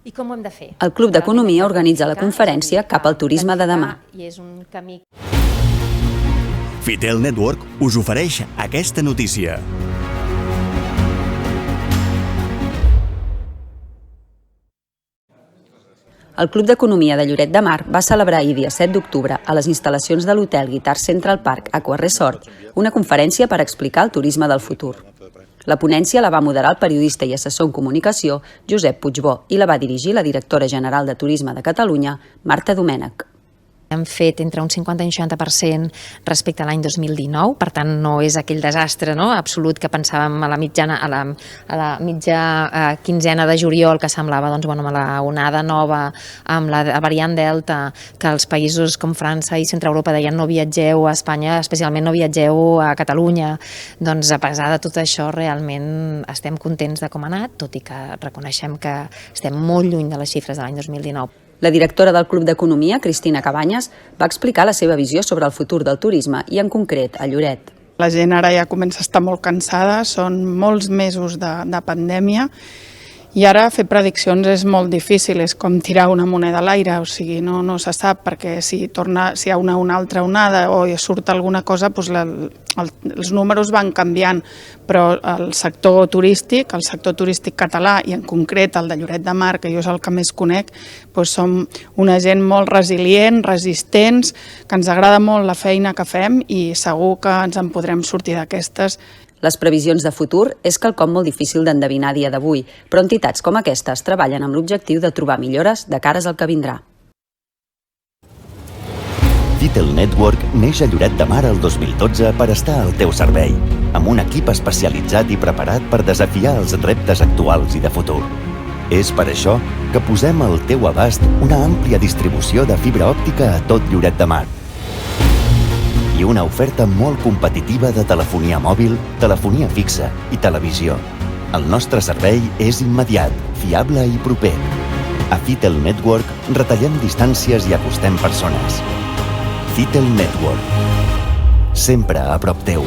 i com ho hem de fer. El Club d'Economia organitza la conferència Cap al turisme de demà. Fitel Network us ofereix aquesta notícia. El Club d'Economia de Lloret de Mar va celebrar ahir, dia 7 d'octubre, a les instal·lacions de l'hotel Guitar Central Park Aqua Resort, una conferència per explicar el turisme del futur. La ponència la va moderar el periodista i assessor en comunicació Josep Puigbó i la va dirigir la directora general de Turisme de Catalunya, Marta Domènech. Hem fet entre un 50 i un 60% respecte a l'any 2019, per tant no és aquell desastre absolut que pensàvem a la mitja quinzena de juliol, que semblava amb la onada nova, amb la variant Delta, que els països com França i Centre Europa deien no viatgeu a Espanya, especialment no viatgeu a Catalunya. Doncs a pesar de tot això realment estem contents de com ha anat, tot i que reconeixem que estem molt lluny de les xifres de l'any 2019. La directora del Club d'Economia, Cristina Cabanyes, va explicar la seva visió sobre el futur del turisme i, en concret, a Lloret. La gent ara ja comença a estar molt cansada, són molts mesos de pandèmia i ara fer prediccions és molt difícil, és com tirar una moneda a l'aire, o sigui, no se sap, perquè si hi ha una altra onada o surt alguna cosa, doncs els números van canviant, però el sector turístic català i en concret el de Lloret de Mar, que jo és el que més conec, doncs som una gent molt resilient, resistents, que ens agrada molt la feina que fem i segur que ens en podrem sortir d'aquestes. Les previsions de futur és quelcom molt difícil d'endevinar a dia d'avui, però entitats com aquestes treballen amb l'objectiu de trobar millores de cares al que vindrà. Fitel Network neix a Lloret de Mar el 2012 per estar al teu servei, amb un equip especialitzat i preparat per desafiar els reptes actuals i de futur. És per això que posem al teu abast una àmplia distribució de fibra òptica a tot Lloret de Mar i una oferta molt competitiva de telefonia mòbil, telefonia fixa i televisió. El nostre servei és immediat, fiable i proper. A Fitel Network retallem distàncies i acostem persones. Fitel Network. Sempre a prop teu.